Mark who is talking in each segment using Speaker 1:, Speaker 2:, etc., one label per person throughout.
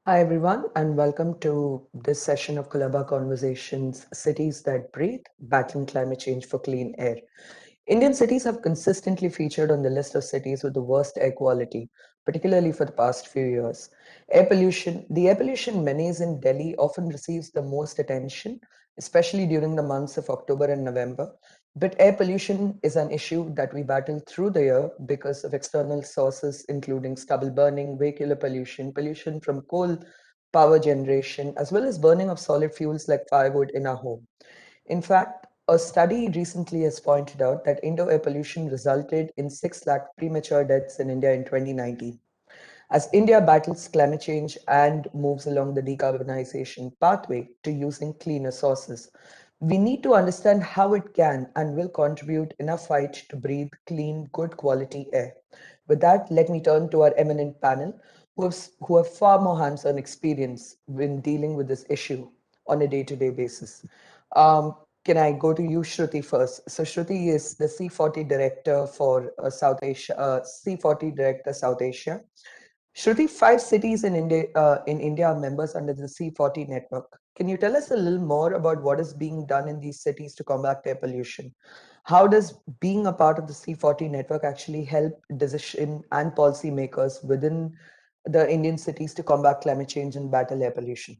Speaker 1: Hi, everyone, and welcome to this session of Colaba Conversations Cities That Breathe, Battling Climate Change for Clean Air. Indian cities have consistently featured on the list of cities with the worst air quality, particularly for the past few years. The air pollution menace in Delhi often receives the most attention, especially during the months of October and November. But air pollution is an issue that we battle through the year because of external sources, including stubble burning, vehicular pollution, pollution from coal power generation, as well as burning of solid fuels like firewood in our home. In fact, a study recently has pointed out that indoor air pollution resulted in 6 lakh premature deaths in India in 2019. As India battles climate change and moves along the decarbonization pathway to using cleaner sources, we need to understand how it can and will contribute in our fight to breathe clean, good quality air. With that, let me turn to our eminent panel who have far more hands on experience in dealing with this issue on a day to day basis. Um, can I go to you, Shruti, first? So, Shruti is the C40 director for South Asia, C40 director South Asia. Shruti, 5 cities in India are members under the C40 network. Can you tell us a little more about what is being done in these cities to combat air pollution? How does being a part of the C40 network actually help decision and policymakers within the Indian cities to combat climate change and battle air pollution?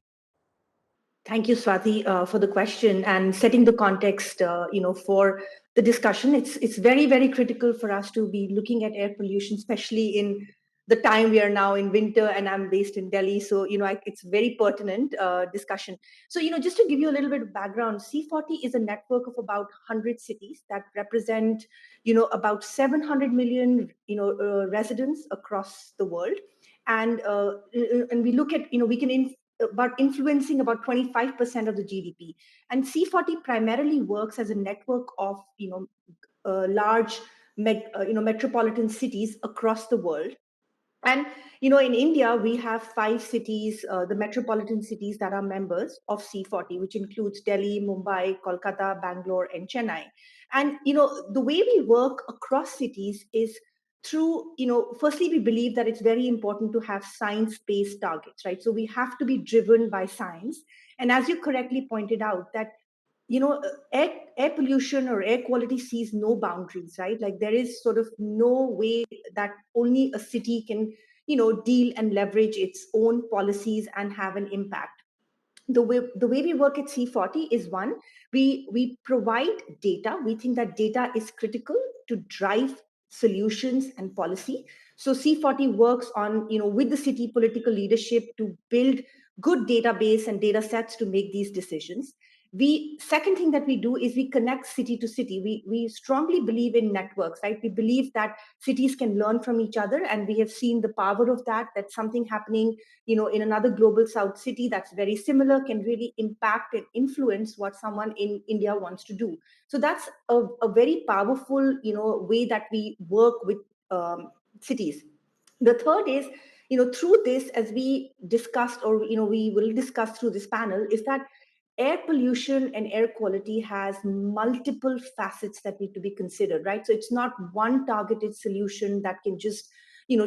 Speaker 2: Thank you, Swati, for the question and setting the context, for the discussion. It's very, very critical for us to be looking at air pollution, especially in the time we are now in winter, and I'm based in Delhi, so it's very pertinent discussion. So just to give you a little bit of background, C40 is a network of about 100 cities that represent about 700 million residents across the world, and we look at we can about influencing about 25% of the GDP. And C40 primarily works as a network of large metropolitan cities across the world. And in India, we have 5 cities, the metropolitan cities that are members of C40, which includes Delhi, Mumbai, Kolkata, Bangalore, and Chennai. And the way we work across cities is through, firstly, we believe that it's very important to have science-based targets, right? So we have to be driven by science. And as you correctly pointed out, that air pollution or air quality sees no boundaries, right? Like there is sort of no way that only a city can deal and leverage its own policies and have an impact. The way we work at C40 is, one, we provide data. We think that data is critical to drive solutions and policy. So C40 works on with the city political leadership to build good database and data sets to make these decisions. We Second thing that we do is we connect city to city. We strongly believe in networks, right? We believe that cities can learn from each other, and we have seen the power of that. That something happening in another global south city that's very similar can really impact and influence what someone in India wants to do. So that's a very powerful way that we work with cities. The third is, through this, as we discussed, or we will discuss through this panel, is that air pollution and air quality has multiple facets that need to be considered, right? So it's not one targeted solution that can just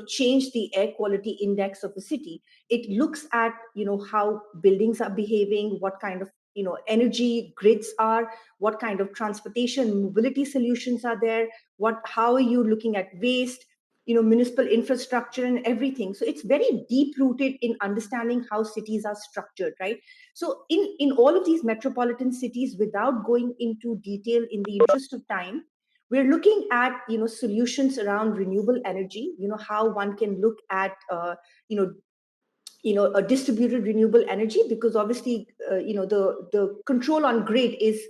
Speaker 2: change the air quality index of a city. It looks at how buildings are behaving, what kind of energy grids are, what kind of transportation mobility solutions are there, how are you looking at waste, municipal infrastructure and everything. So it's very deep rooted in understanding how cities are structured, right? So in all of these metropolitan cities, without going into detail in the interest of time, we're looking at solutions around renewable energy, how one can look at you know a distributed renewable energy, because obviously the control on grid is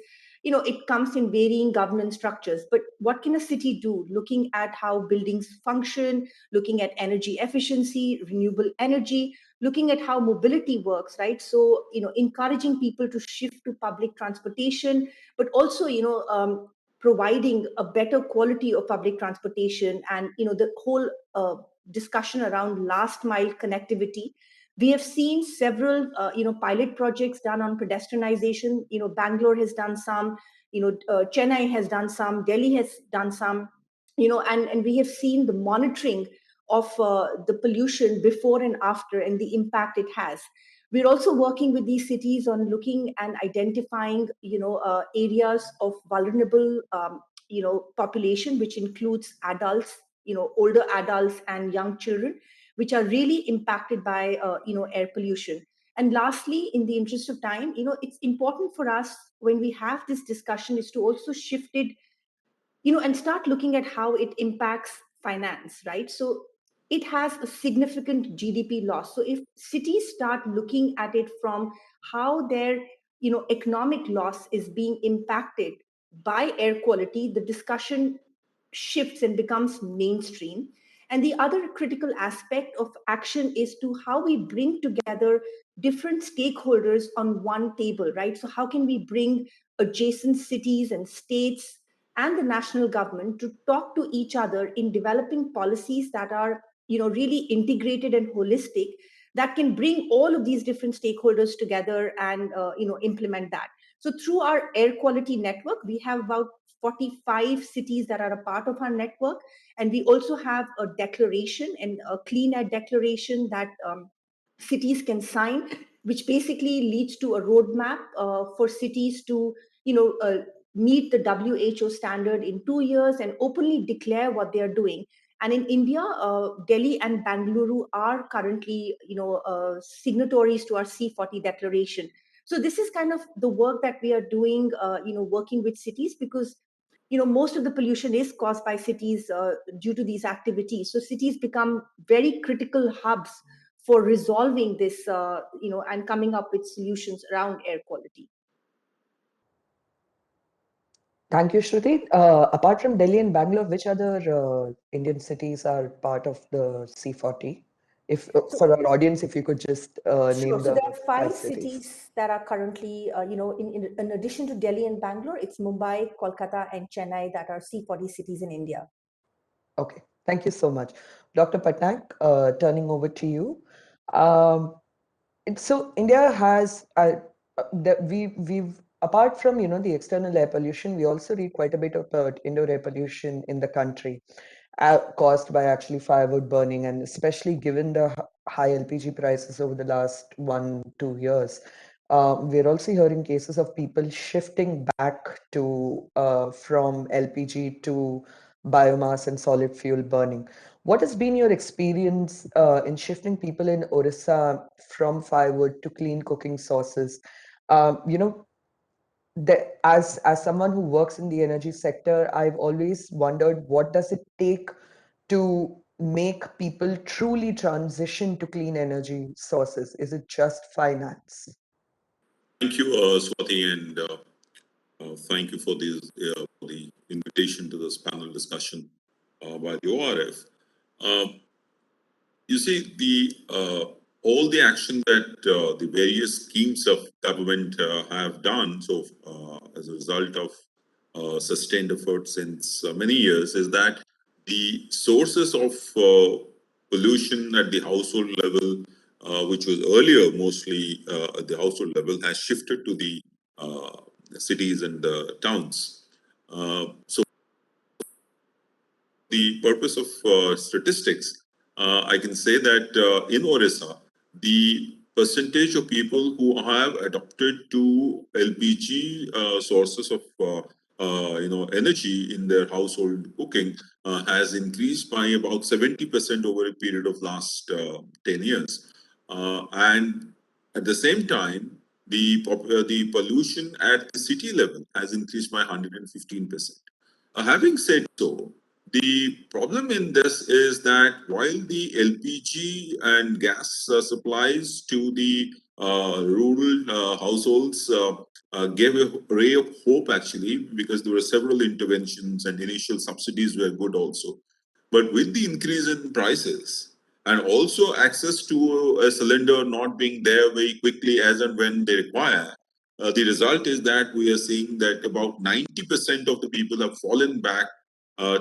Speaker 2: it comes in varying governance structures. But what can a city do, looking at how buildings function, looking at energy efficiency, renewable energy, looking at how mobility works, right? So encouraging people to shift to public transportation, but also providing a better quality of public transportation, and the whole discussion around last mile connectivity. We have seen several pilot projects done on pedestrianization. Bangalore has done some, Chennai has done some, Delhi has done some, and we have seen the monitoring of the pollution before and after and the impact it has. We're also working with these cities on looking and identifying, areas of vulnerable, population, which includes adults, older adults and young children, which are really impacted by, air pollution. And lastly, in the interest of time, it's important for us when we have this discussion is to also shift it, and start looking at how it impacts finance, right? So it has a significant GDP loss. So if cities start looking at it from how their, economic loss is being impacted by air quality, the discussion shifts and becomes mainstream. And the other critical aspect of action is to how we bring together different stakeholders on one table, right? So how can we bring adjacent cities and states and the national government to talk to each other in developing policies that are, really integrated and holistic, that can bring all of these different stakeholders together and, implement that. So through our air quality network, we have about 45 cities that are a part of our network, and we also have a declaration and a clean air declaration that cities can sign, which basically leads to a roadmap for cities to, meet the WHO standard in 2 years and openly declare what they are doing. And in India, Delhi and Bangalore are currently, signatories to our C40 declaration. So this is kind of the work that we are doing, working with cities, because most of the pollution is caused by cities due to these activities. So cities become very critical hubs for resolving this, and coming up with solutions around air quality.
Speaker 1: Thank you, Shruti. Apart from Delhi and Bangalore, which other Indian cities are part of the C40? If for our audience, if you could just
Speaker 2: Sure.
Speaker 1: name
Speaker 2: So
Speaker 1: the
Speaker 2: there are five
Speaker 1: five cities.
Speaker 2: cities that are currently, in addition to Delhi and Bangalore, it's Mumbai, Kolkata, and Chennai that are C40 cities in India.
Speaker 1: Okay, thank you so much. Dr. Patnaik, turning over to you. Um, so India has we've apart from the external air pollution, we also read quite a bit about indoor air pollution in the country, caused by actually firewood burning, and especially given the high LPG prices over the last 1-2 years. We're also hearing cases of people shifting back to from LPG to biomass and solid fuel burning. What has been your experience in shifting people in Orissa from firewood to clean cooking sources? You know, as someone who works in the energy sector, I've always wondered, what does it take to make people truly transition to clean energy sources? Is it just finance?
Speaker 3: Thank you, Swati, and thank you for the invitation to this panel discussion by the ORF. You see, the all the action that the various schemes of government have done, so as a result of sustained efforts since many years, is that the sources of pollution at the household level, which was earlier mostly at the household level, has shifted to the cities and the towns. So the purpose of statistics, I can say that in Orissa, the percentage of people who have adopted to LPG sources of energy in their household cooking has increased by about 70% over a period of last 10 years. And at the same time, the pollution at the city level has increased by 115%. Having said so, the problem in this is that while the LPG and gas supplies to the rural households gave a ray of hope, actually, because there were several interventions and initial subsidies were good also. But with the increase in prices and also access to a cylinder not being there very quickly as and when they require, the result is that we are seeing that about 90% of the people have fallen back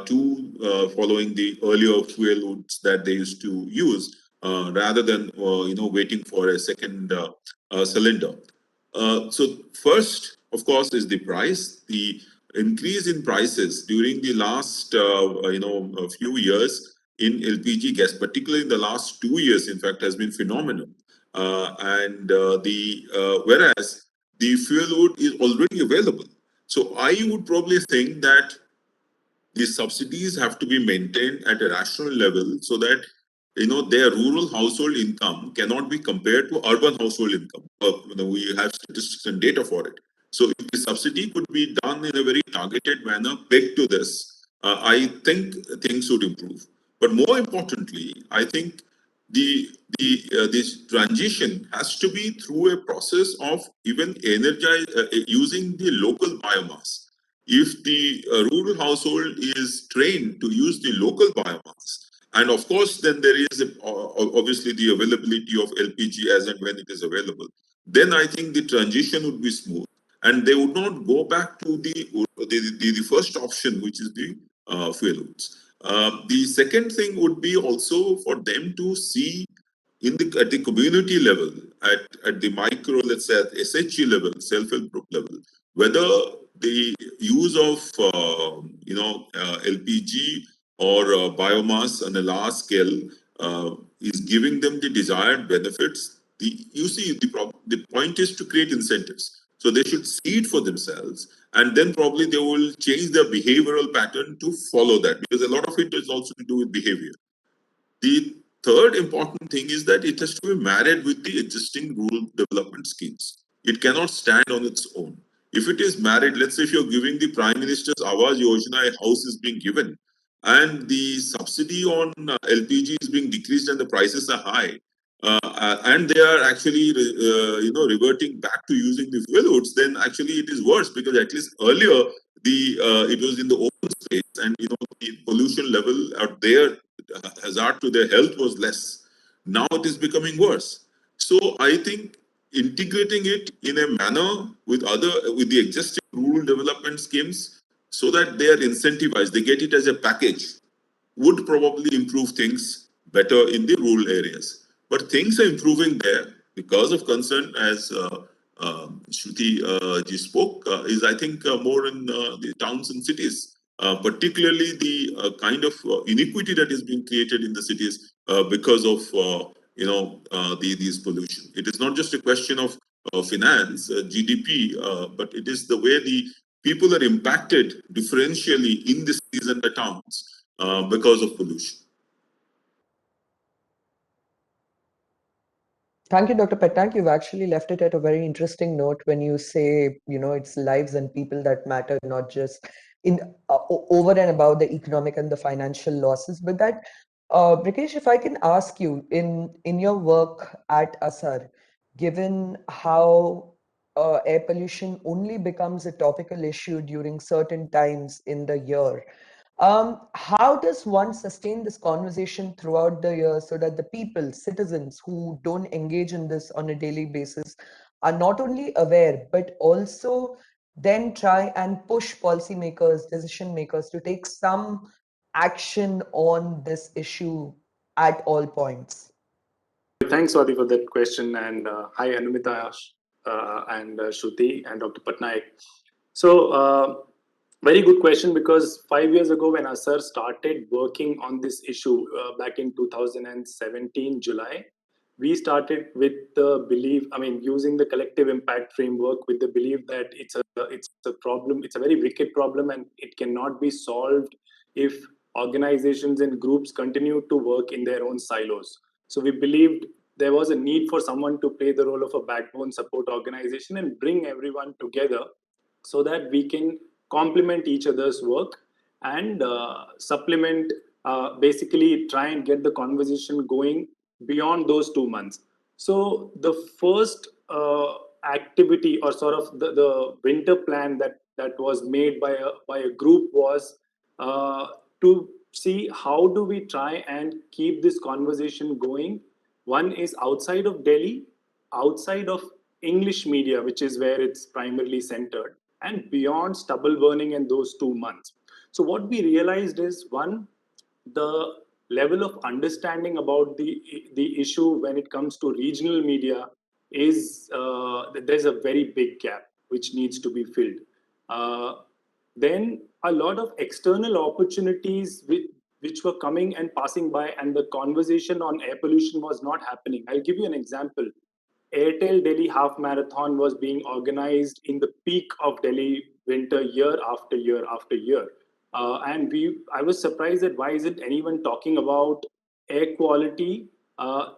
Speaker 3: to following the earlier fuel routes that they used to use, rather than waiting for a second cylinder. So first, of course, is the price. The increase in prices during the last a few years in LPG gas, particularly in the last 2 years, in fact, has been phenomenal. Whereas the fuel wood is already available. So I would probably think that the subsidies have to be maintained at a rational level so that their rural household income cannot be compared to urban household income. We have statistics and data for it. So if the subsidy could be done in a very targeted manner, pegged to this, I think things would improve. But more importantly, I think this transition has to be through a process of even using the local biomass. If the rural household is trained to use the local biomass, and of course, then there is obviously the availability of LPG as and when it is available, then I think the transition would be smooth, and they would not go back to the first option, which is the fuel hoods. The second thing would be also for them to see at the community level, at the micro, let's say at SHG level, self-help group level, whether the use of LPG or biomass on a large scale is giving them the desired benefits. The point is to create incentives. So they should see it for themselves, and then probably they will change their behavioral pattern to follow that, because a lot of it is also to do with behavior. The third important thing is that it has to be married with the existing rural development schemes. It cannot stand on its own. If it is married, let's say if you're giving the Prime Minister's Awas Yojana, a house is being given, and the subsidy on LPG is being decreased and the prices are high, and they are actually reverting back to using the fuel hoods, then actually it is worse, because at least earlier it was in the open space, and the pollution level out there, hazard to their health was less. Now it is becoming worse. So I think integrating it in a manner with the existing rural development schemes, so that they are incentivized, they get it as a package, would probably improve things better in the rural areas. But things are improving there because of concern, as Shruti ji spoke, is I think more in the towns and cities. Particularly the kind of inequity that is being created in the cities because of these pollution. It is not just a question of finance, GDP, but it is the way the people are impacted differentially in the cities and the towns because of pollution.
Speaker 1: Thank you, Dr. Patnaik. You've actually left it at a very interesting note when you say, it's lives and people that matter, not just in over and above the economic and the financial losses. But that, Brikesh, if I can ask you, in your work at ASAR, given how air pollution only becomes a topical issue during certain times in the year, how does one sustain this conversation throughout the year so that the people, citizens who don't engage in this on a daily basis are not only aware, but also then try and push policymakers, decision makers to take some action on this issue at all points?
Speaker 4: Thanks, Swati, for that question. And hi, Anumita and Shruti and Dr. Patnaik. So, very good question, because 5 years ago when ASAR started working on this issue back in 2017 July, we started with the belief, using the collective impact framework with the belief that it's a problem, it's a very wicked problem, and it cannot be solved if organizations and groups continue to work in their own silos. So we believed there was a need for someone to play the role of a backbone support organization and bring everyone together so that we can complement each other's work and supplement, basically try and get the conversation going beyond those 2 months. So the first activity, or sort of the winter plan that was made by a group, was to see how do we try and keep this conversation going. One is outside of Delhi, outside of English media, which is where it's primarily centered, and beyond stubble burning in those 2 months. So what we realized is, one, the level of understanding about the issue when it comes to regional media is there's a very big gap which needs to be filled. Then a lot of external opportunities which were coming and passing by, and the conversation on air pollution was not happening. I'll give you an example. Airtel Delhi Half Marathon was being organized in the peak of Delhi winter year after year after year. I was surprised that why isn't anyone talking about air quality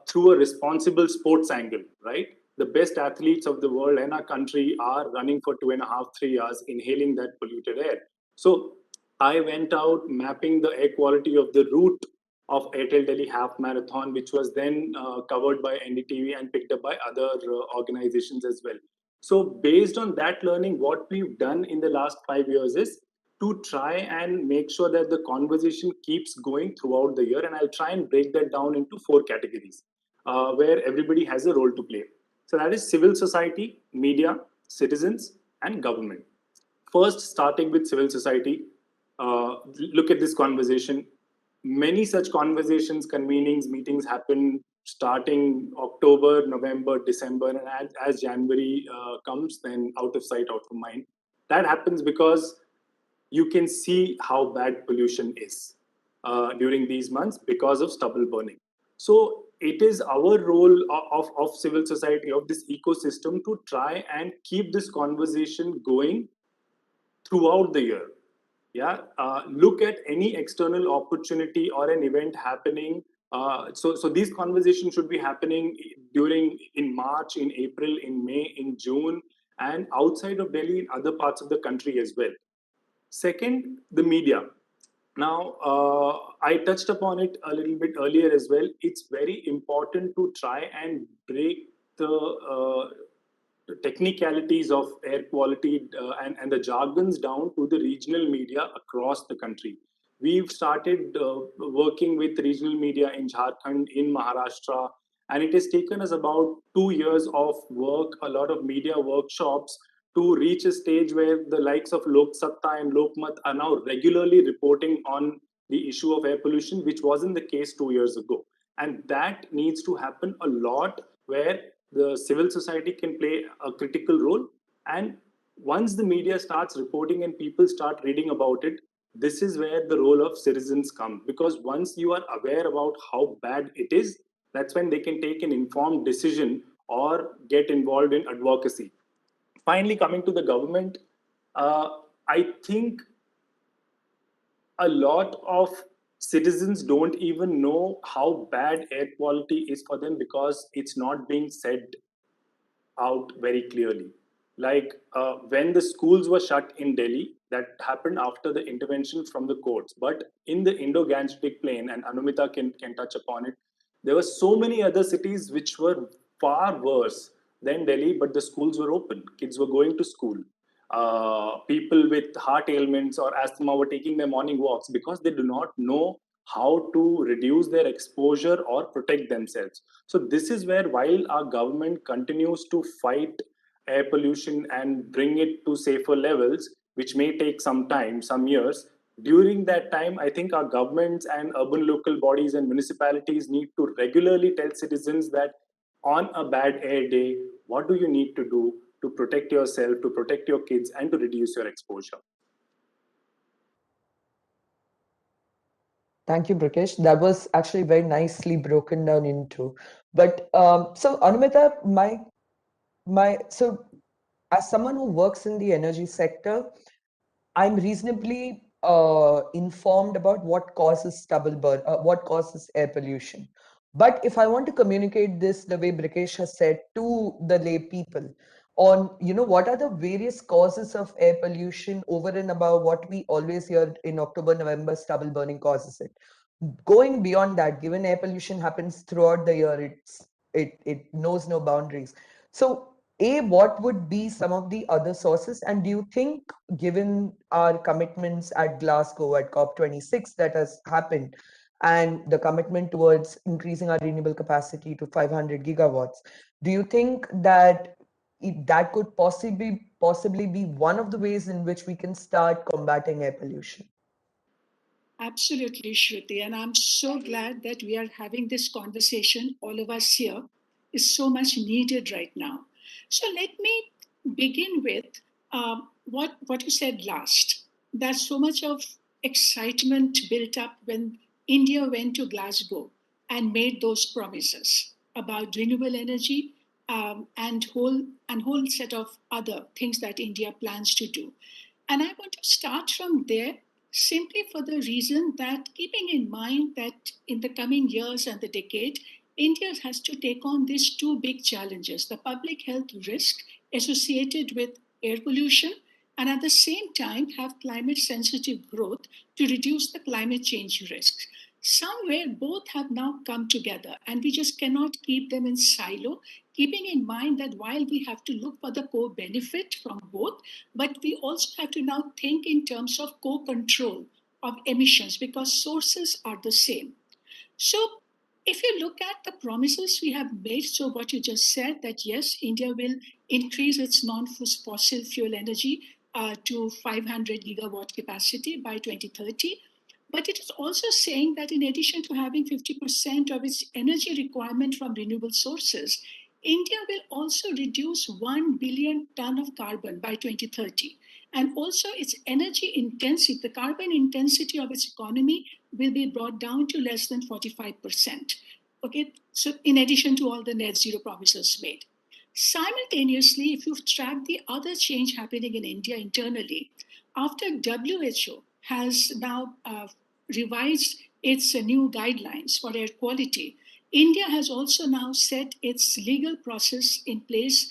Speaker 4: through a responsible sports angle, right? The best athletes of the world and our country are running for 2.5, 3 hours, inhaling that polluted air. So I went out mapping the air quality of the route of Airtel Delhi Half Marathon, which was then covered by NDTV and picked up by other organizations as well. So, based on that learning, what we've done in the last 5 years is to try and make sure that the conversation keeps going throughout the year. And I'll try and break that down into 4 categories where everybody has a role to play. So, that is civil society, media, citizens, and government. First, starting with civil society, look at this conversation. Many such conversations, convenings, meetings happen starting October, November, December, and as January comes, then out of sight, out of mind. That happens because you can see how bad pollution is during these months because of stubble burning. So it is our role of civil society, of this ecosystem, to try and keep this conversation going throughout the year. Yeah, look at any external opportunity or an event happening. So these conversations should be happening during in March, in April, in May, in June, and outside of Delhi in other parts of the country as well. Second, the media. Now, I touched upon it a little bit earlier as well. It's very important to try and break the technicalities of air quality and the jargons down to the regional media across the country. We've started working with regional media in Jharkhand, in Maharashtra, and it has taken us about 2 years of work, a lot of media workshops to reach a stage where the likes of Lok Satta and Lokmat are now regularly reporting on the issue of air pollution, which wasn't the case 2 years ago. And that needs to happen a lot, where the civil society can play a critical role. And once the media starts reporting and people start reading about it, this is where the role of citizens come. Because once you are aware about how bad it is, that's when they can take an informed decision or get involved in advocacy. Finally, coming to the government, I think a lot of citizens don't even know how bad air quality is for them because it's not being said out very clearly. Like when the schools were shut in Delhi, that happened after the intervention from the courts. But in the Indo-Gangetic Plain, and Anumita can touch upon it, there were so many other cities which were far worse than Delhi, but the schools were open. Kids were going to school. People with heart ailments or asthma were taking their morning walks because they do not know how to reduce their exposure or protect themselves. So this is where, while our government continues to fight air pollution and bring it to safer levels, which may take some time, some years, during that time, I think our governments and urban local bodies and municipalities need to regularly tell citizens that on a bad air day, what do you need to do to protect yourself, to protect your kids, and to reduce your exposure.
Speaker 1: Thank you, Brikesh. That was actually very nicely broken down into. But so Anumita, so as someone who works in the energy sector, I'm reasonably informed about what causes stubble burn, what causes air pollution. But if I want to communicate this the way Brikesh has said to the lay people on, what are the various causes of air pollution over and above what we always hear in October, November, stubble burning causes it. Going beyond that, given air pollution happens throughout the year, it knows no boundaries. So what would be some of the other sources? And do you think, given our commitments at Glasgow at COP26 that has happened, and the commitment towards increasing our renewable capacity to 500 gigawatts, do you think that that could possibly be one of the ways in which we can start combating air pollution?
Speaker 5: Absolutely, Shruti. And I'm so glad that we are having this conversation, all of us here, is so much needed right now. So let me begin with what you said last. There's so much of excitement built up when India went to Glasgow and made those promises about renewable energy and whole set of other things that India plans to do. And I want to start from there simply for the reason that keeping in mind that in the coming years and the decade, India has to take on these two big challenges, the public health risk associated with air pollution, and at the same time have climate sensitive growth to reduce the climate change risks. Somewhere both have now come together, and we just cannot keep them in silo, keeping in mind that while we have to look for the co-benefit from both, but we also have to now think in terms of co-control of emissions because sources are the same. So if you look at the promises we have made, so what you just said that yes, India will increase its non-fossil fuel energy to 500 gigawatt capacity by 2030. But it is also saying that in addition to having 50% of its energy requirement from renewable sources, India will also reduce 1 billion ton of carbon by 2030. And also its energy intensity, the carbon intensity of its economy will be brought down to less than 45%. Okay, so in addition to all the net zero promises made. Simultaneously, if you track the other change happening in India internally, after WHO has now revised its new guidelines for air quality, India has also now set its legal process in place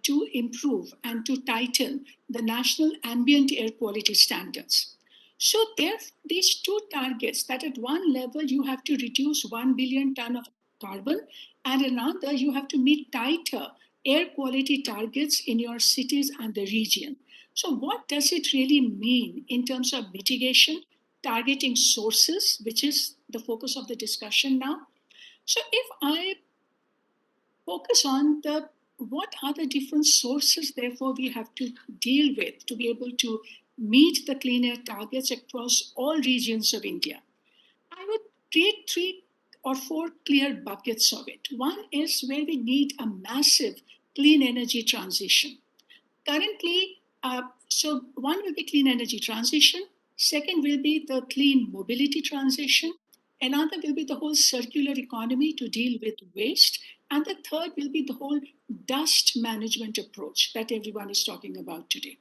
Speaker 5: to improve and to tighten the national ambient air quality standards. So therefore, these two targets that at one level you have to reduce 1 billion ton of carbon and another you have to meet tighter air quality targets in your cities and the region. So what does it really mean in terms of mitigation, targeting sources, which is the focus of the discussion now? So if I focus on the what are the different sources therefore we have to deal with to be able to meet the clean air targets across all regions of India, I would create 3 or 4 clear buckets of it. One is where we need a massive clean energy transition. Currently, so one will be clean energy transition, second will be the clean mobility transition, another will be the whole circular economy to deal with waste, and the third will be the whole dust management approach that everyone is talking about today.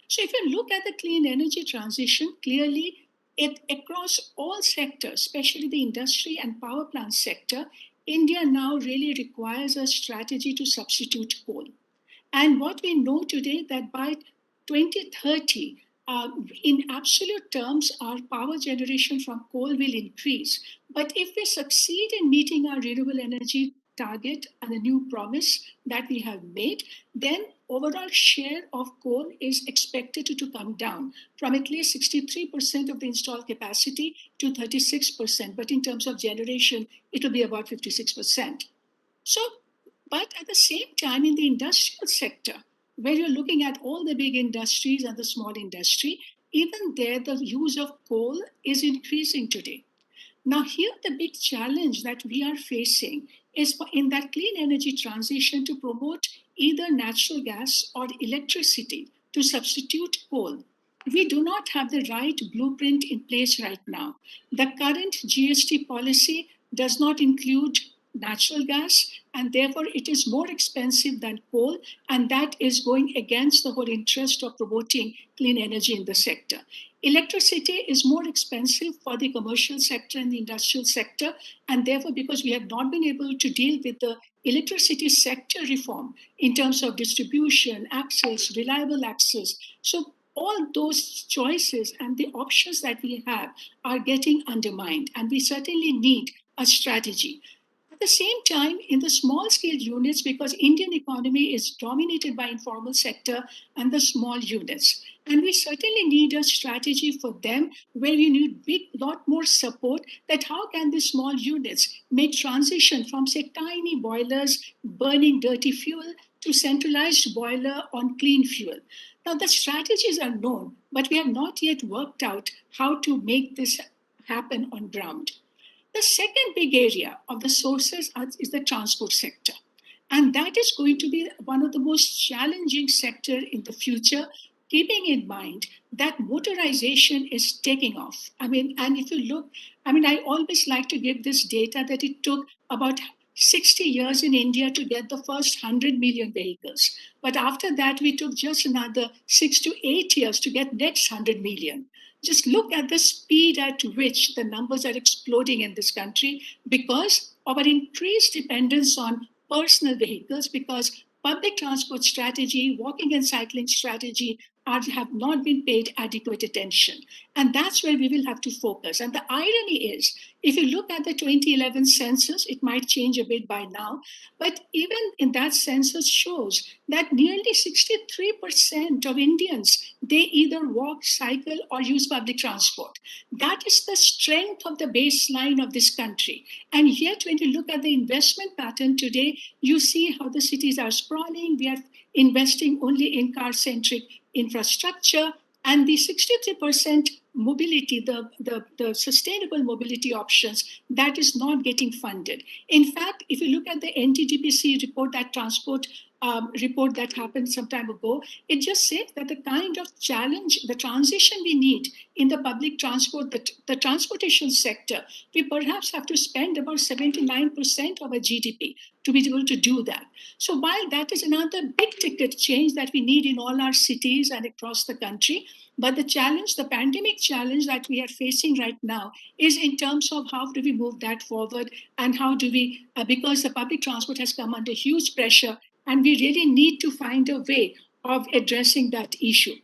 Speaker 5: So if you look at the clean energy transition, clearly it across all sectors, especially the industry and power plant sector, India now really requires a strategy to substitute coal. And what we know today that by 2030, in absolute terms, our power generation from coal will increase. But if we succeed in meeting our renewable energy target and the new promise that we have made, then overall share of coal is expected to come down from at least 63% of the installed capacity to 36%. But in terms of generation, it will be about 56%. So, but at the same time, in the industrial sector, where you're looking at all the big industries and the small industry, even there, the use of coal is increasing today. Now, here the big challenge that we are facing is in that clean energy transition to promote either natural gas or electricity to substitute coal. We do not have the right blueprint in place right now. The current GST policy does not include natural gas, and therefore it is more expensive than coal, and that is going against the whole interest of promoting clean energy in the sector. Electricity is more expensive for the commercial sector and the industrial sector, and therefore, because we have not been able to deal with the electricity sector reform in terms of distribution, access, reliable access, so all those choices and the options that we have are getting undermined, and we certainly need a strategy. At the same time, in the small scale units, because Indian economy is dominated by informal sector and the small units, and we certainly need a strategy for them where we need big lot more support that how can the small units make transition from say tiny boilers burning dirty fuel to centralized boiler on clean fuel. Now the strategies are known, but we have not yet worked out how to make this happen on ground. The second big area of the sources is the transport sector. And that is going to be one of the most challenging sector in the future keeping in mind that motorization is taking off. I mean, and if you look, I mean, I always like to give this data that it took about 60 years in India to get the first 100 million vehicles. But after that, we took just another 6 to 8 years to get next 100 million. Just look at the speed at which the numbers are exploding in this country because of our increased dependence on personal vehicles, because public transport strategy, walking and cycling strategy have not been paid adequate attention. And that's where we will have to focus. And the irony is, if you look at the 2011 census, it might change a bit by now, but even in that census shows that nearly 63% of Indians, they either walk, cycle, or use public transport. That is the strength of the baseline of this country. And yet, when you look at the investment pattern today, you see how the cities are sprawling. We are investing only in car-centric infrastructure, and the 63% mobility, the sustainable mobility options, that is not getting funded. In fact, if you look at the NTDPC report, that transport report that happened some time ago, it just says that the kind of challenge, the transition we need in the public transport, the transportation sector, we perhaps have to spend about 79% of our GDP to be able to do that. So while that is another big ticket change that we need in all our cities and across the country, but the challenge, the pandemic challenge that we are facing right now is in terms of how do we move that forward, and how do we, because the public transport has come under huge pressure, and we really need to find a way of addressing that issue.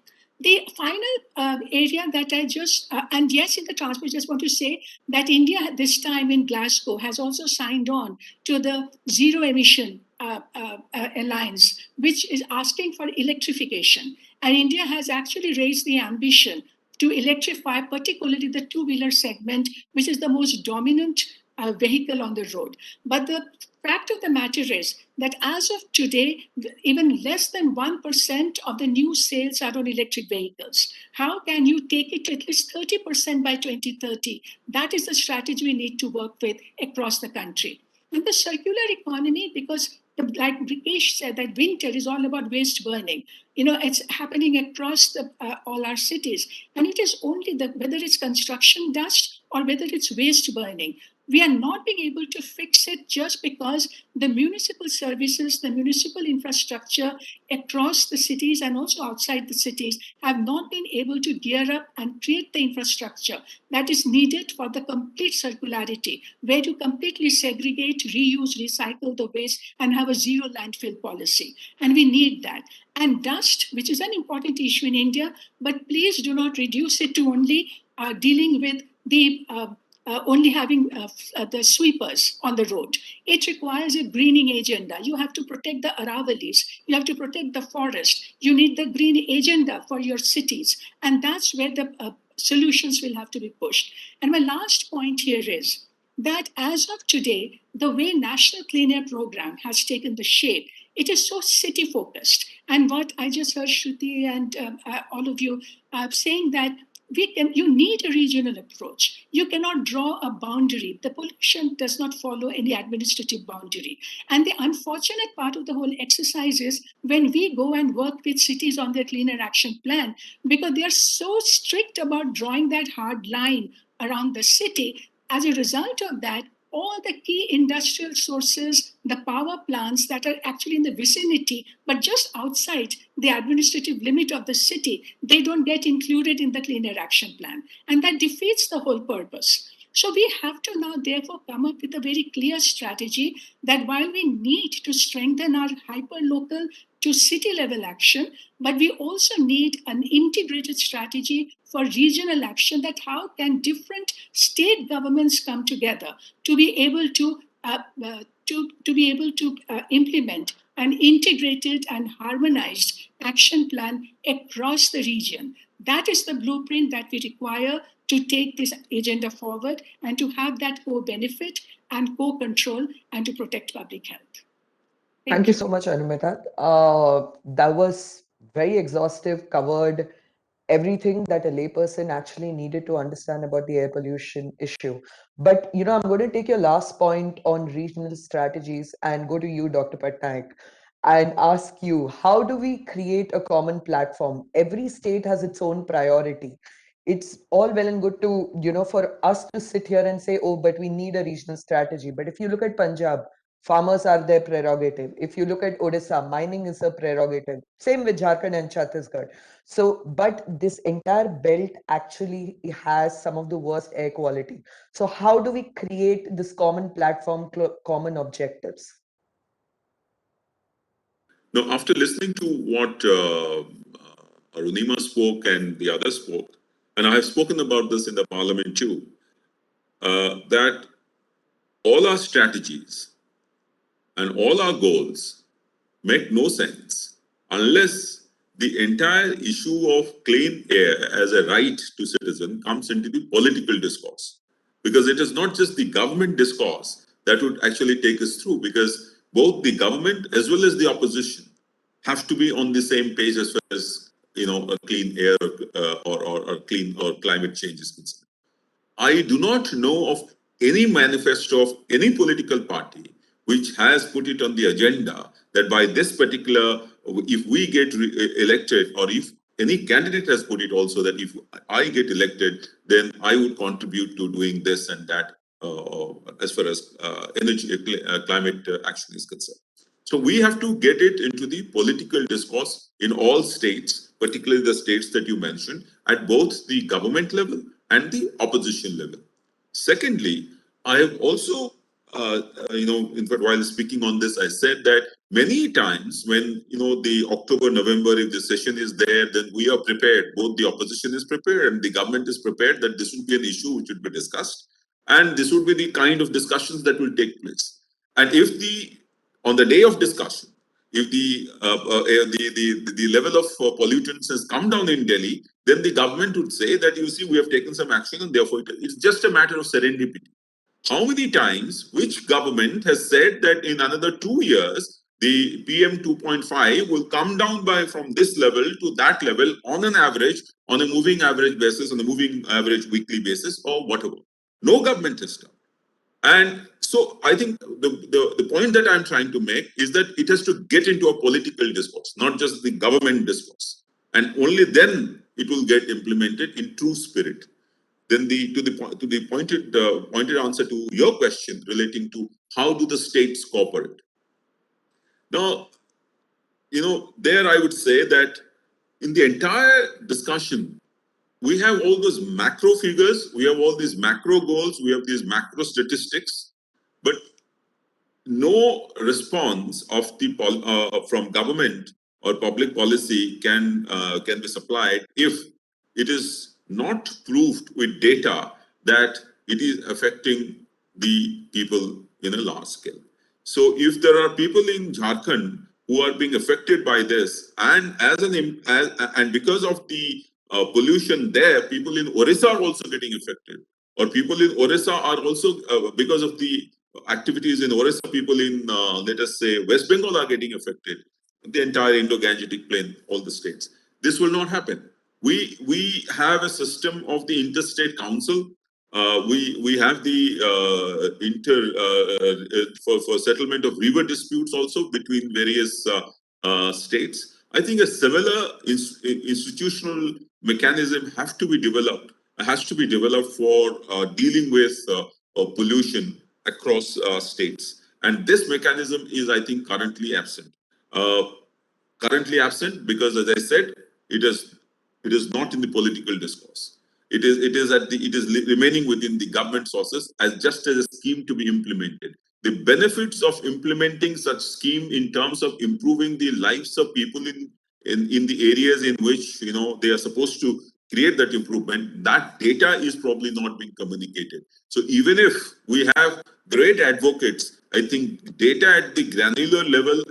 Speaker 5: The final area that I just, and yes, in the transport, I just want to say that India this time in Glasgow has also signed on to the Zero Emission Alliance, which is asking for electrification. And India has actually raised the ambition to electrify, particularly the two-wheeler segment, which is the most dominant vehicle on the road. But the fact of the matter is that as of today, even less than 1% of the new sales are on electric vehicles. How can you take it to at least 30% by 2030? That is the strategy we need to work with across the country. And the circular economy, because like Rikesh said, that winter is all about waste burning. You know, it's happening across all our cities. And it is only whether it's construction dust or whether it's waste burning, we are not being able to fix it just because the municipal services, the municipal infrastructure across the cities and also outside the cities have not been able to gear up and create the infrastructure that is needed for the complete circularity, where you completely segregate, reuse, recycle the waste, and have a zero landfill policy. And we need that. And dust, which is an important issue in India, but please do not reduce it to only dealing with the only having the sweepers on the road. It requires a greening agenda. You have to protect the Aravalis. You have to protect the forest. You need the green agenda for your cities. And that's where the solutions will have to be pushed. And my last point here is that as of today, the way National Clean Air Program has taken the shape, it is so city focused. And what I just heard Shruti and all of you saying that you need a regional approach. You cannot draw a boundary. The pollution does not follow any administrative boundary. And the unfortunate part of the whole exercise is when we go and work with cities on their cleaner action plan, because they are so strict about drawing that hard line around the city. As a result of that, all the key industrial sources, the power plants that are actually in the vicinity, but just outside the administrative limit of the city, they don't get included in the Clean Air Action Plan. And that defeats the whole purpose. So we have to now therefore come up with a very clear strategy that while we need to strengthen our hyper-local to city level action, but we also need an integrated strategy for regional action, that how can different state governments come together to be able to implement an integrated and harmonized action plan across the region. That is the blueprint that we require to take this agenda forward and to have that co-benefit and co-control and to protect public health.
Speaker 1: Thank you so much, Anumita. That was very exhaustive, covered everything that a layperson actually needed to understand about the air pollution issue. But, I'm going to take your last point on regional strategies and go to you, Dr. Patnaik. and ask you, how do we create a common platform? Every state has its own priority. It's all well and good to, for us to sit here and say, oh, but we need a regional strategy. But if you look at Punjab, farmers are their prerogative. If you look at Odisha, mining is a prerogative. Same with Jharkhand and Chhattisgarh. So, but this entire belt actually has some of the worst air quality. So how do we create this common platform, common objectives?
Speaker 3: Now, after listening to what Arunima spoke and the others spoke, and I have spoken about this in the parliament too, that all our strategies and all our goals make no sense unless the entire issue of clean air as a right to citizen comes into the political discourse. Because it is not just the government discourse that would actually take us through, because both the government as well as the opposition have to be on the same page as far as a clean air or clean or climate change is concerned. I do not know of any manifesto of any political party which has put it on the agenda that by this particular, if we get elected, or if any candidate has put it also that if I get elected, then I would contribute to doing this and that as far as energy, climate action is concerned. So we have to get it into the political discourse in all states, particularly the states that you mentioned, at both the government level and the opposition level. Secondly, I have also, in fact, while speaking on this, I said that many times when, the October, November, if the session is there, then we are prepared. Both the opposition is prepared and the government is prepared that this would be an issue which would be discussed. And this would be the kind of discussions that will take place. And if on the day of discussion, if the level of pollutants has come down in Delhi, then the government would say that, you see, we have taken some action and therefore it's just a matter of serendipity. How many times which government has said that in another 2 years, the PM 2.5 will come down from this level to that level on an average, on a moving average basis, on a moving average weekly basis, or whatever? No government has done. And so I think the point that I'm trying to make is that it has to get into a political discourse, not just the government discourse. And only then it will get implemented in true spirit. Then to the pointed answer to your question relating to how do the states cooperate. Now, there I would say that in the entire discussion, we have all those macro figures, we have all these macro goals, we have these macro statistics, but no response of from government or public policy can be supplied if it is not proved with data that it is affecting the people in a large scale. So if there are people in Jharkhand who are being affected by this, and and because of the pollution there, people in Orissa are also getting affected, or people in Orissa are also because of the activities in Orissa, people in let us say West Bengal are getting affected. The entire Indo-Gangetic Plain, all the states. This will not happen. We have a system of the interstate council. We have the for settlement of river disputes also between various states. I think a similar institutional mechanism has to be developed for dealing with pollution across states, and this mechanism is, I think, currently absent. Because, as I said, it is not in the political discourse. It is remaining within the government sources as just as a scheme to be implemented. The benefits of implementing such scheme in terms of improving the lives of people in the areas in which they are supposed to create that improvement, that data is probably not being communicated. So even if we have great advocates, I think data at the granular level,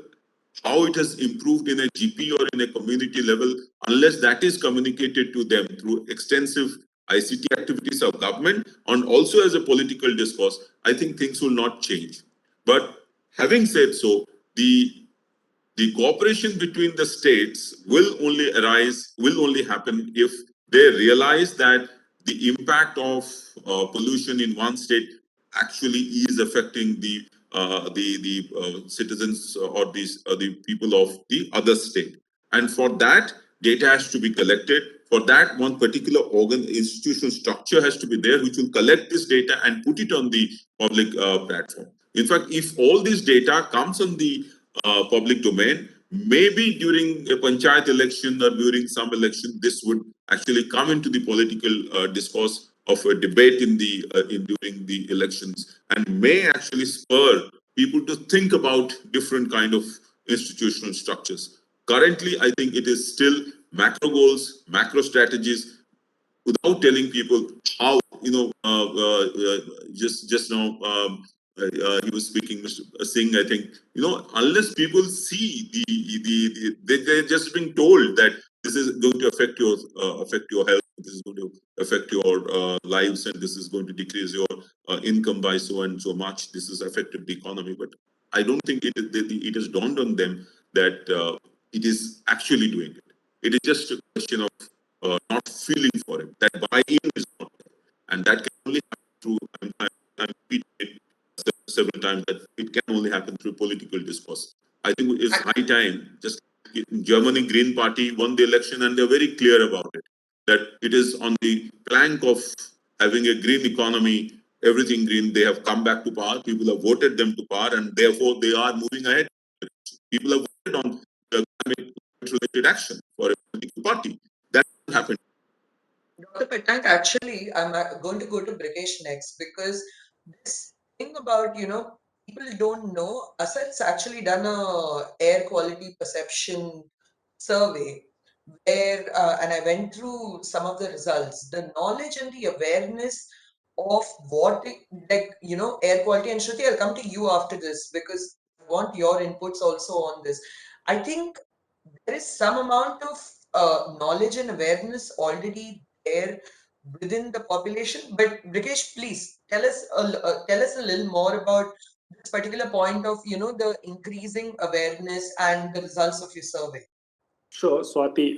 Speaker 3: how it has improved in a GP or in a community level, unless that is communicated to them through extensive ICT activities of government and also as a political discourse, I think things will not change. But having said so, the cooperation between the states will only happen if they realize that the impact of pollution in one state actually is affecting the citizens or the people of the other state. And for that, data has to be collected. For that, one particular institutional structure has to be there, which will collect this data and put it on the public platform. In fact, if all this data comes on the public domain, maybe during a panchayat election or during some election, this would actually come into the political discourse of a debate during the elections, and may actually spur people to think about different kind of institutional structures. Currently, I think it is still macro goals, macro strategies, without telling people how. Just now, he was speaking, Mr. Singh, I think, unless people see they're just being told that this is going to affect your health, this is going to affect your lives, and this is going to decrease your income by so and so much, this has affected the economy. But I don't think it has dawned on them that it is actually doing it. It is just a question of not feeling for it. That buy-in is not there, and that can only happen through. I'm repeating it several times that it can only happen through political discourse. I think it's high time. Just in Germany, Green Party won the election, and they're very clear about it. That it is on the plank of having a green economy, everything green. They have come back to power. People have voted them to power, and therefore they are moving ahead. People have voted on the climate-related action for a political party. That happened.
Speaker 1: Dr. Patnaik, actually, I'm going to go to Brikesh next because this thing about, people don't know. Assad's actually done a air quality perception survey where, and I went through some of the results. The knowledge and the awareness of air quality. And Shruti, I'll come to you after this because I want your inputs also on this. I think there is some amount of knowledge and awareness already there within the population. But Brikesh, please tell us a little more about this particular point of the increasing awareness and the results of your survey.
Speaker 4: Sure, Swati.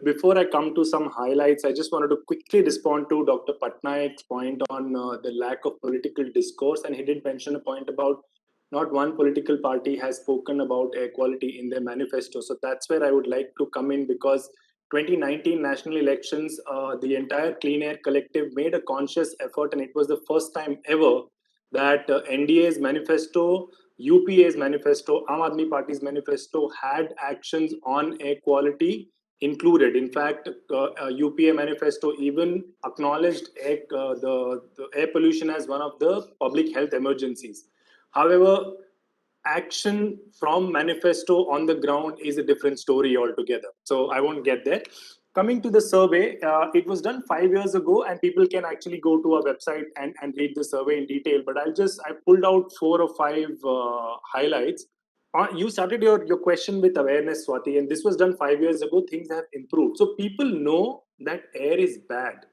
Speaker 4: Before I come to some highlights, I just wanted to quickly respond to Dr. Patnaik's point on the lack of political discourse. And he did mention a point about not one political party has spoken about air quality in their manifesto. So that's where I would like to come in, because 2019 national elections, the entire Clean Air Collective made a conscious effort, and it was the first time ever that NDA's manifesto, UPA's manifesto, Aam Aadmi Party's manifesto had actions on air quality included. In fact, UPA manifesto even acknowledged the air pollution as one of the public health emergencies. However, action from manifesto on the ground is a different story altogether. So I won't get there. Coming to the survey, it was done 5 years ago, and people can actually go to our website and read the survey in detail. But I pulled out 4 or 5 highlights. You started your question with awareness, Swati, and this was done 5 years ago. Things have improved. So people know that air is bad,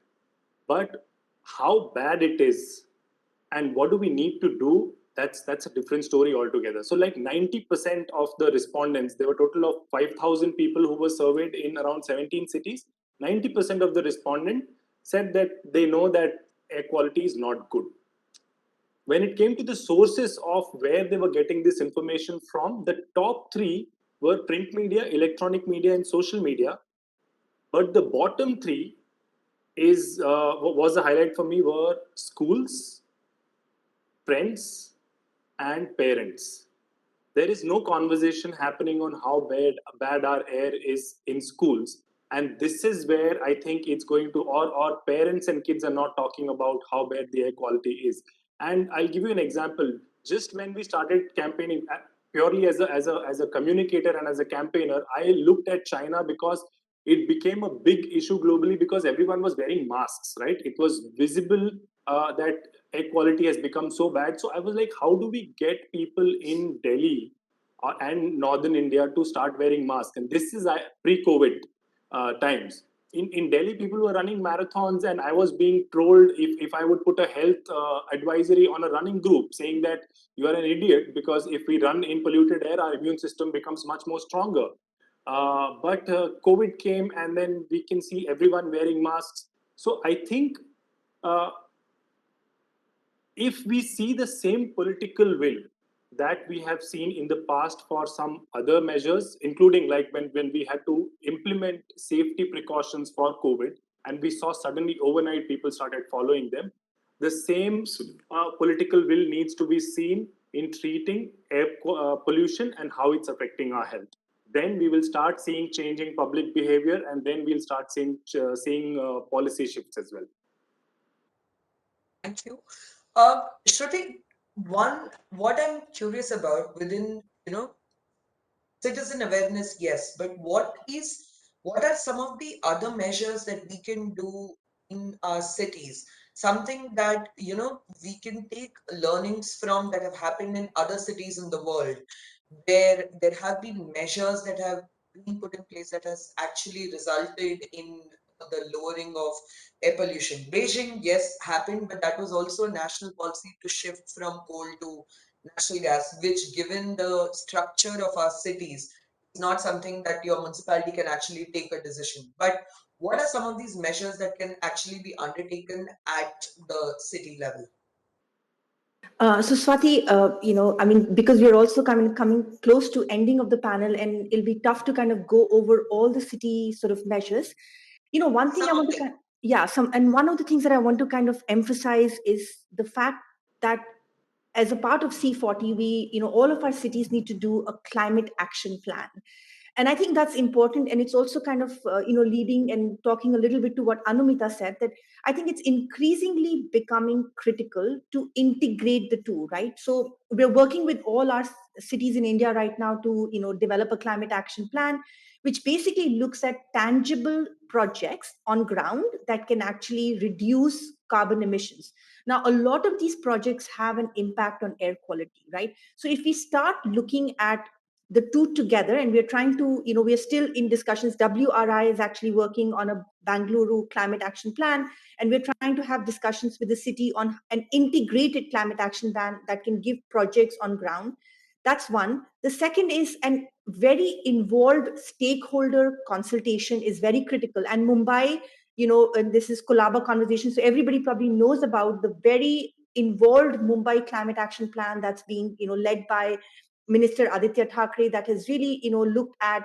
Speaker 4: but how bad it is and what do we need to do, that's a different story altogether. So like 90% of the respondents, there were a total of 5,000 people who were surveyed in around 17 cities. 90% of the respondents said that they know that air quality is not good. When it came to the sources of where they were getting this information from, the top 3 were print media, electronic media, and social media. But the bottom 3 was the highlight for me, were schools, friends, and parents. There is no conversation happening on how bad our air is in schools. And this is where I think it's going to, or parents and kids are not talking about how bad the air quality is. And I'll give you an example. Just when we started campaigning, purely as a communicator and as a campaigner, I looked at China because it became a big issue globally because everyone was wearing masks, right? It was visible that air quality has become so bad. So I was like, how do we get people in Delhi and northern India to start wearing masks? And this is pre-COVID times. In Delhi, people were running marathons, and I was being trolled if I would put a health advisory on a running group saying that you are an idiot because if we run in polluted air, our immune system becomes much more stronger. But COVID came, and then we can see everyone wearing masks. So I think if we see the same political will that we have seen in the past for some other measures, including like when we had to implement safety precautions for COVID, and we saw suddenly overnight people started following them. The same political will needs to be seen in treating air pollution and how it's affecting our health. Then we will start seeing changing public behavior, and then we'll start seeing policy shifts as well.
Speaker 1: Thank you. Shruti, what I'm curious about within, citizen awareness, yes, but what are some of the other measures that we can do in our cities? Something that, we can take learnings from that have happened in other cities in the world, where there have been measures that have been put in place that has actually resulted in the lowering of air pollution. Beijing, yes, happened, but that was also a national policy to shift from coal to natural gas, which, given the structure of our cities, is not something that your municipality can actually take a decision. But what are some of these measures that can actually be undertaken at the city level?
Speaker 2: So Swati, I mean, because we're also coming close to ending of the panel, and it'll be tough to kind of go over all the city sort of measures. One thing I want to and one of the things that I want to kind of emphasize is the fact that as a part of C40, all of our cities need to do a climate action plan. And I think that's important. And it's also kind of, leading and talking a little bit to what Anumita said, that I think it's increasingly becoming critical to integrate the two, right? So we're working with all our cities in India right now to, develop a climate action plan, which basically looks at tangible projects on ground that can actually reduce carbon emissions. Now, a lot of these projects have an impact on air quality, right? So if we start looking at the two together, and we're trying to, we're still in discussions. WRI is actually working on a Bangalore climate action plan, and we're trying to have discussions with the city on an integrated climate action plan that can give projects on ground. That's one. The second is an very involved stakeholder consultation is very critical. And Mumbai, and this is Colaba conversation, so everybody probably knows about the very involved Mumbai climate action plan that's being, led by Minister Aditya Thackeray, that has really, looked at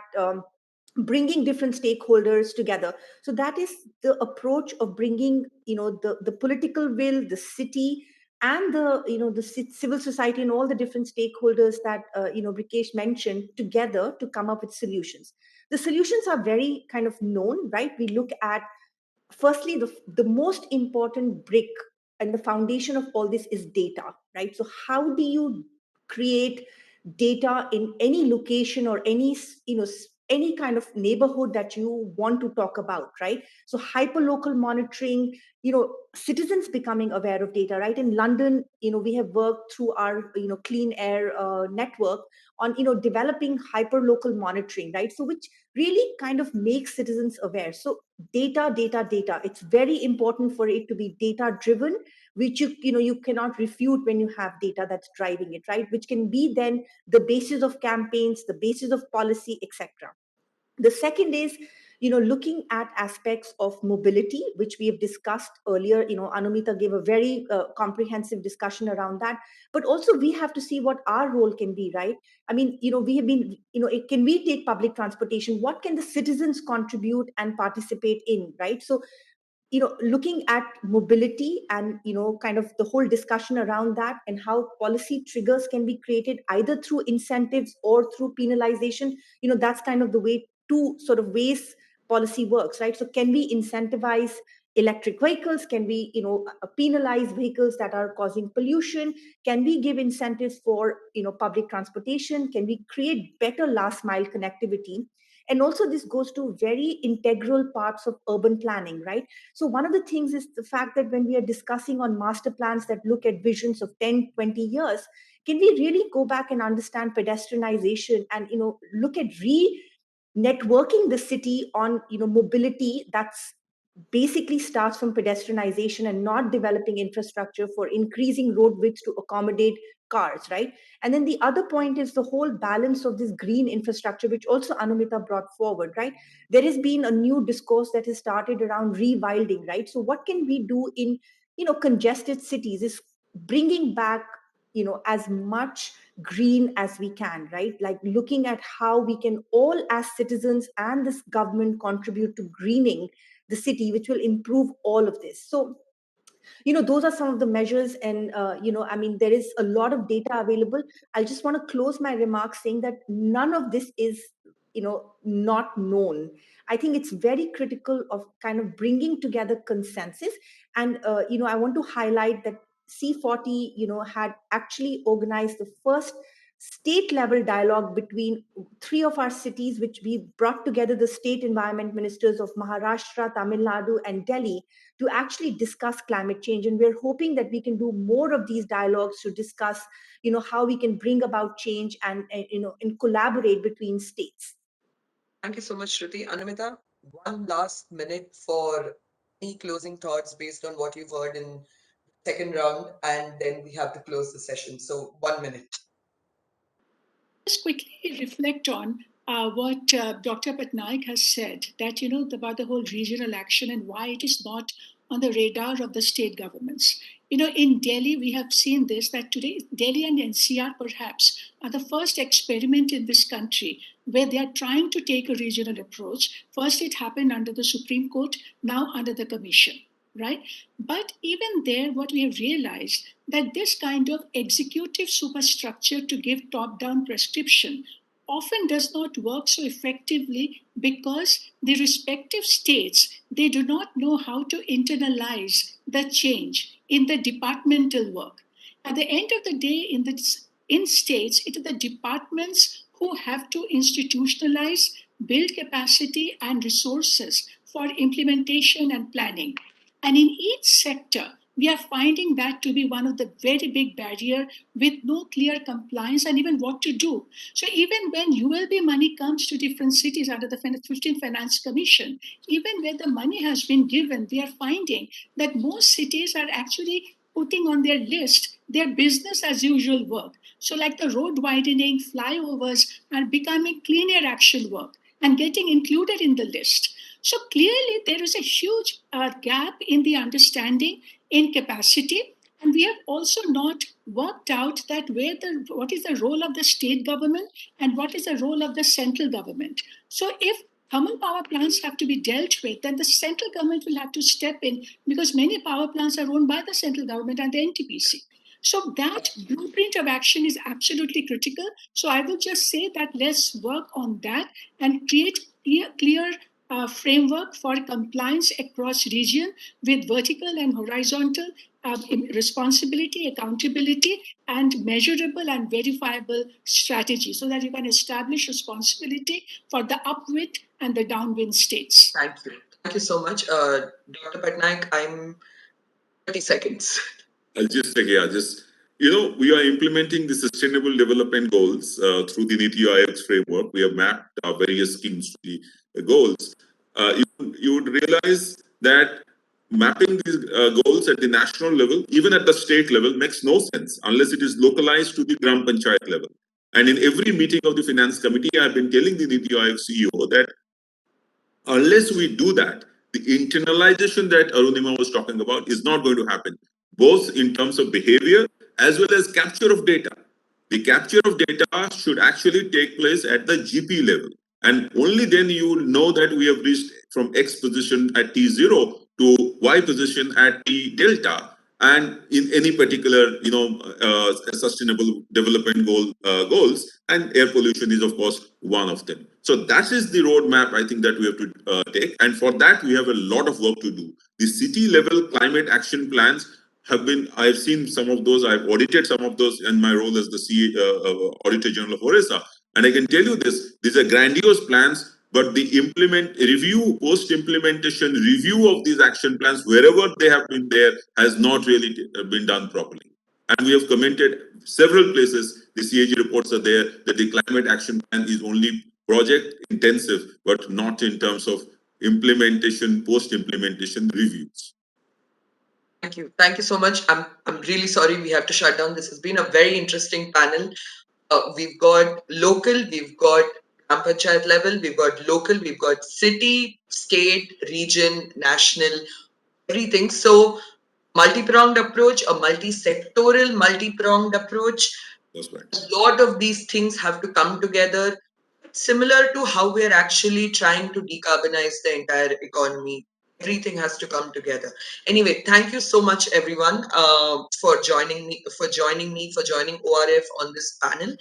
Speaker 2: bringing different stakeholders together. So that is the approach of bringing, the political will, the city, and the civil society and all the different stakeholders that Brikesh mentioned together to come up with solutions. The solutions are very kind of known, right? We look at, firstly, the most important brick and the foundation of all this is data, right? So how do you create data in any location or any kind of neighborhood that you want to talk about, right? So hyperlocal monitoring, citizens becoming aware of data, right? In London, we have worked through our clean air network on developing hyperlocal monitoring, right? So which really kind of makes citizens aware. So data, it's very important for it to be data driven, which you cannot refute when you have data that's driving it, right? Which can be then the basis of campaigns, the basis of policy, etc. The second is, looking at aspects of mobility, which we have discussed earlier. Anumita gave a very comprehensive discussion around that. But also we have to see what our role can be, right? I mean, we have been, can we take public transportation? What can the citizens contribute and participate in, right? So looking at mobility and kind of the whole discussion around that, and how policy triggers can be created either through incentives or through penalization. That's kind of the way, two sort of ways policy works, right? So can we incentivize electric vehicles? Can we penalize vehicles that are causing pollution? Can we give incentives for public transportation? Can we create better last mile connectivity? And also this goes to very integral parts of urban planning, right? So one of the things is the fact that when we are discussing on master plans that look at visions of 10, 20 years, can we really go back and understand pedestrianization and look at networking the city on mobility that's basically starts from pedestrianization and not developing infrastructure for increasing road widths to accommodate cars, right? And then the other point is the whole balance of this green infrastructure, which also Anumita brought forward, right? There has been a new discourse that has started around rewilding, right? So what can we do in congested cities is bringing back as much green as we can, right? Like looking at how we can all as citizens and this government contribute to greening the city, which will improve all of this. So those are some of the measures. And I mean, there is a lot of data available. I just want to close my remarks saying that none of this is not known. I think it's very critical of kind of bringing together consensus. And I want to highlight that C40 had actually organized the first state level dialogue between three of our cities, which we brought together the state environment ministers of Maharashtra, Tamil Nadu, and Delhi, to actually discuss climate change. And we're hoping that we can do more of these dialogues to discuss how we can bring about change and collaborate between states.
Speaker 1: Thank you so much, Shruti. Anumita, one last minute for any closing thoughts based on what you've heard in the second round, and then we have to close the session. So 1 minute.
Speaker 5: Just quickly reflect on what Dr. Patnaik has said, that, about the whole regional action and why it is not on the radar of the state governments. In Delhi, we have seen this, that today Delhi and NCR perhaps are the first experiment in this country where they are trying to take a regional approach. First, it happened under the Supreme Court, now under the Commission. Right? But even there, what we have realized that this kind of executive superstructure to give top-down prescription often does not work so effectively because the respective states, they do not know how to internalize the change in the departmental work. At the end of the day, in states, it is the departments who have to institutionalize, build capacity and resources for implementation and planning. And in each sector, we are finding that to be one of the very big barrier with no clear compliance and even what to do. So even when ULB money comes to different cities under the 15th Finance Commission, even where the money has been given, we are finding that most cities are actually putting on their list their business as usual work. So like the road widening, flyovers are becoming clean air action work and getting included in the list. So clearly, there is a huge gap in the understanding in capacity, and we have also not worked out that what is the role of the state government and what is the role of the central government. So if thermal power plants have to be dealt with, then the central government will have to step in because many power plants are owned by the central government and the NTPC. So that blueprint of action is absolutely critical. So I would just say that let's work on that and create clear framework for compliance across region with vertical and horizontal responsibility, accountability, and measurable and verifiable strategy so that you can establish responsibility for the upwind and the downwind states.
Speaker 1: Thank you. Thank you so much. Dr. Patnaik, I'm 30 seconds.
Speaker 3: I'll just say, we are implementing the Sustainable Development Goals through the NITI Aayog's framework. We have mapped our various schemes to the goals. You would realize that mapping these goals at the national level, even at the state level, makes no sense unless it is localized to the Gram Panchayat level. And in every meeting of the Finance Committee, I've been telling the NITI Aayog CEO that unless we do that, the internalization that Arunima was talking about is not going to happen, both in terms of behavior as well as capture of data. The capture of data should actually take place at the GP level. And only then you will know that we have reached from X position at T0 to Y position at T delta. And in any particular, sustainable development goals, and air pollution is, of course, one of them. So that is the roadmap I think that we have to take. And for that, we have a lot of work to do. The city level climate action plans I've seen some of those, I've audited some of those in my role as the Auditor General of Orissa. And I can tell you this, these are grandiose plans, but the post-implementation review of these action plans, wherever they have been there, has not really been done properly. And we have commented several places, the CAG reports are there, that the climate action plan is only project intensive, but not in terms of implementation, post-implementation reviews.
Speaker 1: Thank you. Thank you so much. I'm really sorry we have to shut down. This has been a very interesting panel. We've got local, we've got Gram Panchayat level, we've got local, we've got city, state, region, national, everything. So multi-pronged approach, a multi-sectoral, multi-pronged approach.
Speaker 3: That's right.
Speaker 1: A lot of these things have to come together, similar to how we're actually trying to decarbonize the entire economy. Everything has to come together. Anyway, thank you so much, everyone, for joining me, for joining ORF on this panel,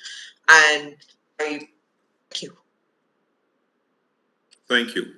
Speaker 1: and I thank you.
Speaker 3: Thank you.